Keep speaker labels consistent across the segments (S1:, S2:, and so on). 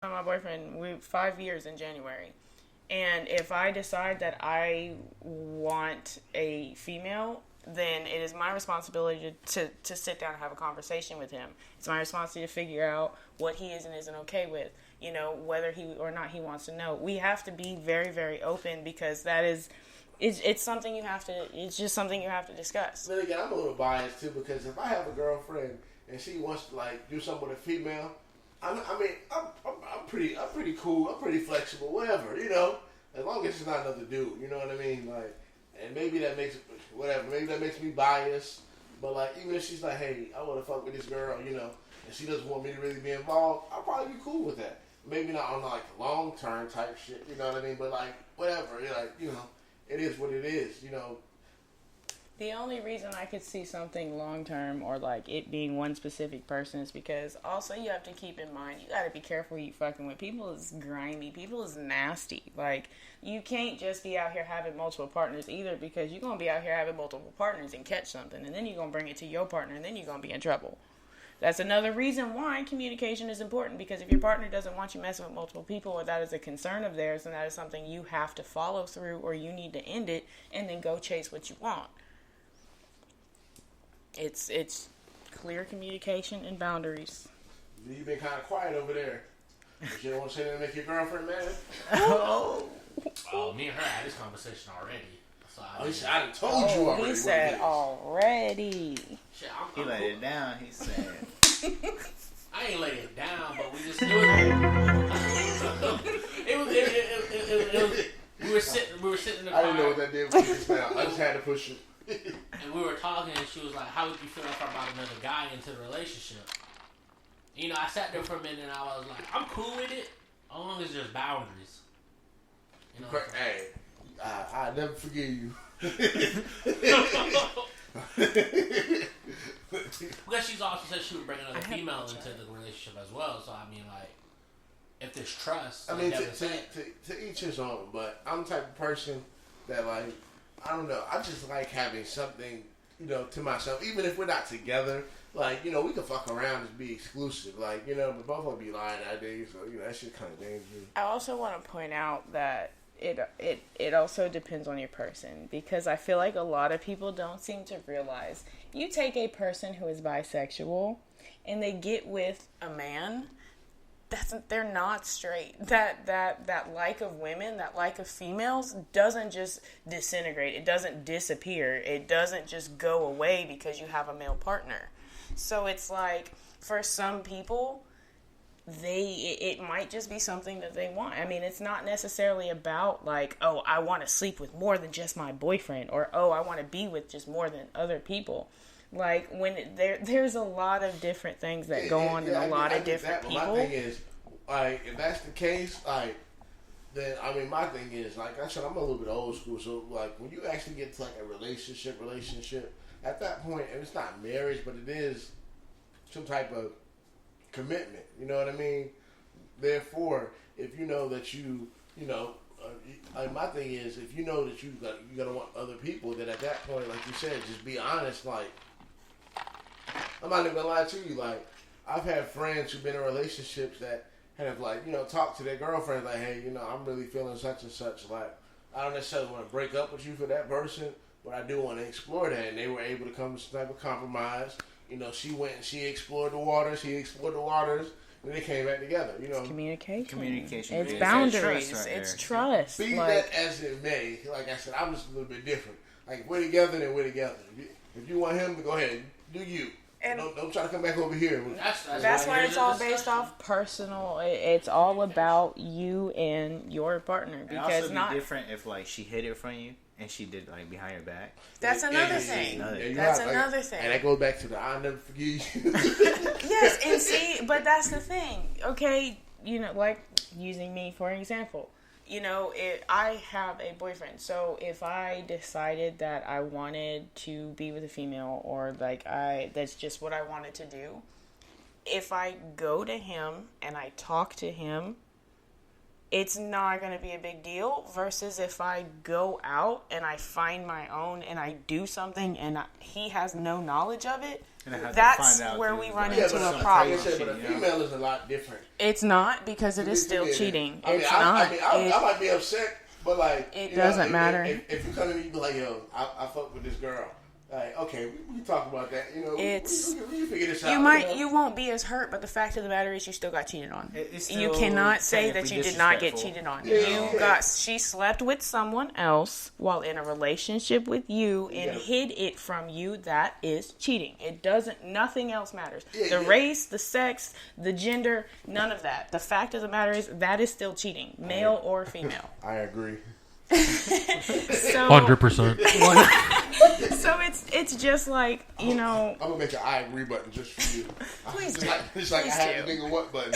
S1: my boyfriend, we 5 years in January. And if I decide that I want a female, then it is my responsibility to sit down and have a conversation with him. It's my responsibility to figure out what he is and isn't okay with. You know, whether he or not he wants to know. We have to be very, very open because that is, it's something you have to, it's just something you have to discuss.
S2: Then again, I'm a little biased too because if I have a girlfriend and she wants to like do something with a female, I'm pretty cool. I'm pretty flexible. Whatever, you know, as long as it's not another dude. You know what I mean? Like, and maybe that makes whatever. Maybe that makes me biased. But like, even if she's like, hey, I want to fuck with this girl, you know, and she doesn't want me to really be involved, I'll probably be cool with that. Maybe not on like long term type shit. You know what I mean? But like, whatever. Like, you know, it is what it is. You know.
S1: The only reason I could see something long term or like it being one specific person is because also you have to keep in mind you got to be careful who you fucking with. People is grimy. People is nasty. Like you can't just be out here having multiple partners either because you're gonna be out here having multiple partners and catch something and then you're gonna bring it to your partner and then you're gonna be in trouble. That's another reason why communication is important because if your partner doesn't want you messing with multiple people or that is a concern of theirs, then that is something you have to follow through or you need to end it and then go chase what you want. It's clear communication and boundaries.
S2: You've been kind of quiet over there. You don't want to say that to make your girlfriend mad?
S3: Oh, me and her had this conversation already. So
S2: I done told you already.
S1: He said already.
S3: Shit,
S4: He laid it down. He said,
S3: I ain't laid it down, but we just we were sitting in the car.
S2: I didn't know what that did for you just now. I just had to push it.
S3: And we were talking, and she was like, "How would you feel if I brought another guy into the relationship?" You know, I sat there for a minute, and I was like, "I'm cool with it, as long as there's boundaries." You know,
S2: Hey, I never forgive you.
S3: Because she's also said she would bring another female into the relationship as well. So I mean, like, if there's trust,
S2: I mean, to each his own. But I'm the type of person that like. I don't know. I just like having something, you know, to myself. Even if we're not together, like, you know, we can fuck around and be exclusive. Like, you know, but both of us be lying nowadays, so, you know, that shit kind of dangerous.
S1: I also want to point out that it also depends on your person because I feel like a lot of people don't seem to realize you take a person who is bisexual and they get with a man. They're not straight. That like of women, that like of females doesn't just disintegrate. It doesn't disappear. It doesn't just go away because you have a male partner. So it's like for some people, it might just be something that they want. I mean, it's not necessarily about like, oh, I want to sleep with more than just my boyfriend or oh, I want to be with just more than other people. Like when there's a lot of different things that go on in a lot of different people.
S2: My thing is, like, if that's the case, like, then I mean, my thing is, like I said, I'm a little bit old school. So, like, when you actually get to like a relationship, at that point, and it's not marriage, but it is some type of commitment. You know what I mean? Therefore, if you know that you know. My thing is, if you know that you're gonna want other people, then at that point, like you said, just be honest. Like, I'm not even gonna lie to you. Like, I've had friends who've been in relationships that have, like, you know, talked to their girlfriend, like, hey, you know, I'm really feeling such and such. Like, I don't necessarily want to break up with you for that person, but I do want to explore that. And they were able to come to some type of compromise. You know, she went and she explored the waters. He explored the waters. And they came back together, you know.
S1: It's communication.
S4: It's
S1: boundaries.
S4: Trust right
S1: it's
S4: there.
S1: trust.
S2: Be that as it may, like I said, I'm just a little bit different. Like, we're together, then we're together. If you want him, to go ahead. Do you.
S1: And
S2: don't try to come back over here.
S1: That's why it's all based off personal. It's all about you and your partner. Because
S4: it'd also be different if like she hid it from you and she did like behind your back.
S1: That's another thing. That's another thing.
S2: And that goes back to the I'll never forgive you.
S1: Yes, and see, but that's the thing. Okay, you know, like using me for an example. You know, I have a boyfriend, so if I decided that I wanted to be with a female or like that's just what I wanted to do, if I go to him and I talk to him, it's not going to be a big deal versus if I go out and I find my own and I do something and he has no knowledge of it. That's where we run into a problem.
S2: But a female is a lot different.
S1: It's not, because it is still cheating.
S2: I might be upset, but like
S1: it doesn't matter.
S2: If you come to me, you be like, "Yo, I fuck with this girl." Like, okay, we can talk about that. You know, we figure this out.
S1: You won't be as hurt, but the fact of the matter is, you still got cheated on. You cannot say that you did not get cheated on. She slept with someone else while in a relationship with you and hid it from you. That is cheating. It doesn't. Nothing else matters. The race, the sex, the gender, none of that. The fact of the matter is, that is still cheating, male or female.
S2: I agree.
S3: 100%.
S1: So it's just like, you know.
S2: I'm gonna make an I agree button just for you.
S1: Please do.
S2: Just like I have the nigga what button.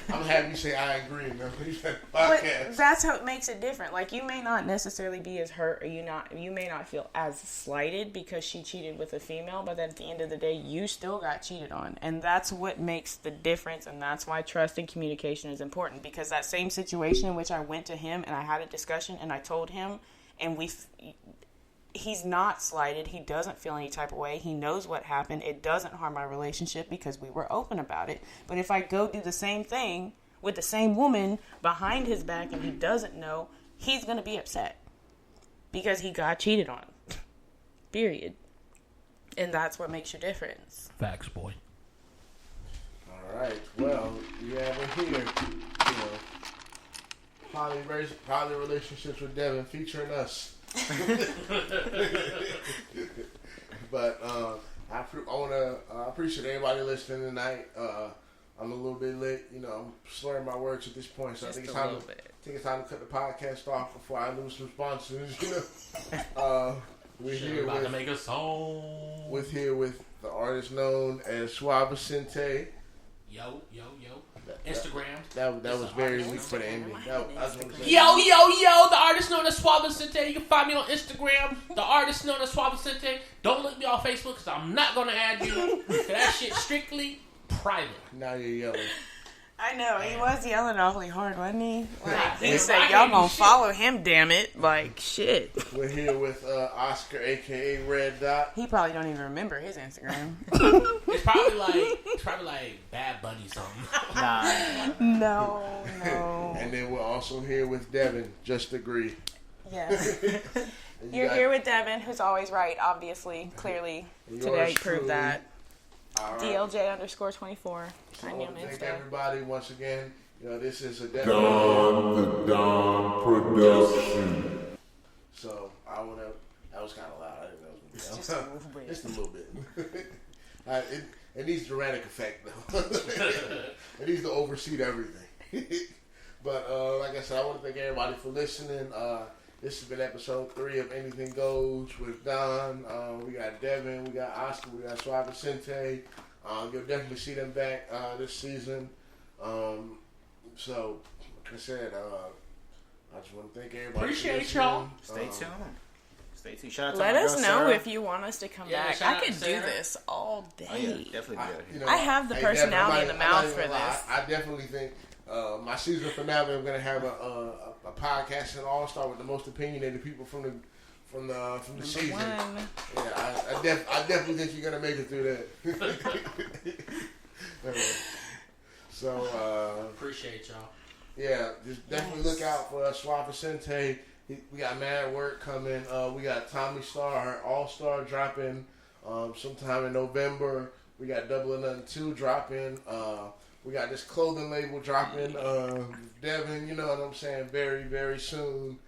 S2: I'm gonna have you say I agree in the podcast.
S1: But that's how it makes it different. Like, you may not necessarily be as hurt, or you may not feel as slighted because she cheated with a female, but at the end of the day, you still got cheated on, and that's what makes the difference. And that's why trust and communication is important, because that same situation in which I went to him and I had a discussion and I told him, and he's not slighted. He doesn't feel any type of way. He knows what happened. It doesn't harm my relationship because we were open about it. But if I go do the same thing with the same woman behind his back and he doesn't know, he's going to be upset because he got cheated on. Period. And that's what makes your difference.
S3: Facts, boy.
S2: All right. Well, you have it here. You know, poly relationships with Devyn featuring us. But I appreciate everybody listening tonight. I'm a little bit late, you know. I'm slurring my words at this point, so I think it's time to cut the podcast off before I lose some sponsors. You know, we're here
S3: about to make a song.
S2: With the artist known as Swavincente.
S3: Yo. Instagram.
S2: That was very weak for the ending.
S3: Yo, the artist known as Swavincente. You can find me on Instagram. The artist known as Swavincente. Don't look me on Facebook because I'm not going to add you. That shit strictly private.
S2: Now you're yelling.
S1: I know, he was yelling awfully hard, wasn't he? Like, he said, y'all gonna follow him, damn it. Like, shit.
S2: We're here with Ocsar, a.k.a. Red Dot.
S1: He probably don't even remember his Instagram.
S3: It's probably like Bad Bunny something.
S1: Nah. No.
S2: And then we're also here with Devyn. Just agree.
S1: Yes. You're here with Devyn, who's always right, obviously. Clearly. Today proved that. Right. DLJ_24.
S2: So I want to thank everybody once again. You know, this is a
S5: the Don production.
S2: So I want to. That was kind of loud. I didn't know it was going to be
S1: just a little bit.
S2: Just a little bit. It needs dramatic effect though. It needs to oversee everything. But like I said, I want to thank everybody for listening. This has been episode 3 of Anything Goes with Don. We got Devyn, we got Ocsar, we got Swavincente. You'll definitely see them back this season. So, like I said, I just want to thank everybody.
S3: Appreciate y'all.
S4: Stay tuned. Shout out to
S1: Let
S4: my
S1: us
S4: girl,
S1: know
S4: Sarah.
S1: if you want us to come back. I could do this all day.
S4: Oh, yeah, definitely do it.
S1: I have the personality in the mouth for this.
S2: I definitely think my season finale, I'm going to have a podcast and all-star with the most opinionated people from the season. Yeah, I definitely think you're gonna make it through that. So
S3: appreciate y'all.
S2: Yeah, just definitely look out for Swavincente. We got Mad Work coming. We got Tommy Star, her All-Star dropping sometime in November. We got Double or Nothing 2 dropping. We got this clothing label dropping. Devyn, you know what I'm saying, very, very soon.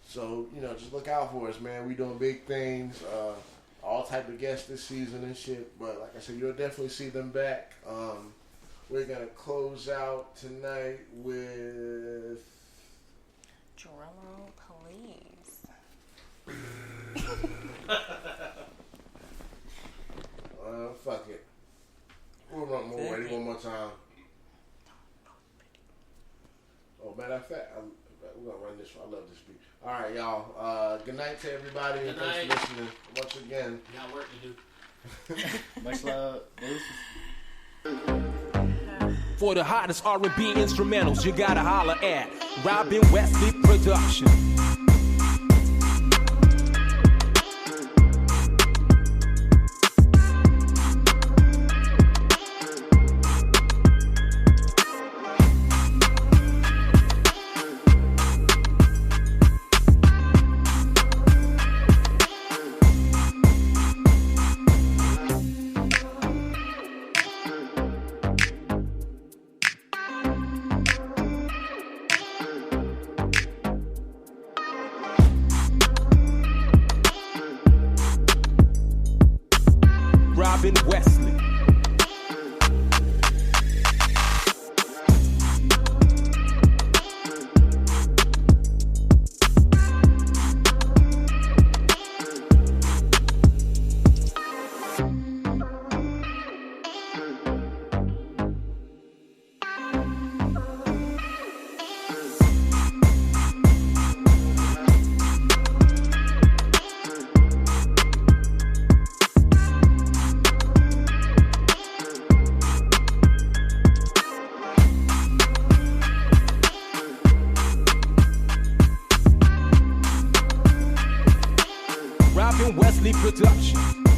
S2: So, you know, just look out for us, man. We doing big things. All type of guests this season and shit. But like I said, you'll definitely see them back. We're going to close out tonight with...
S1: Drumroll, please.
S2: Fuck it. We'll run more ready one more time. Oh, matter of fact, we're going to run this one. I love this beat. All right, y'all. Good night to everybody.
S3: Good
S2: Thanks
S3: night.
S2: for listening once again.
S3: Got work to do.
S4: Much love.
S6: For the hottest R&B instrumentals, you gotta holler at Robin Wesley Production. Robin Wesley. Robin Wesley Production.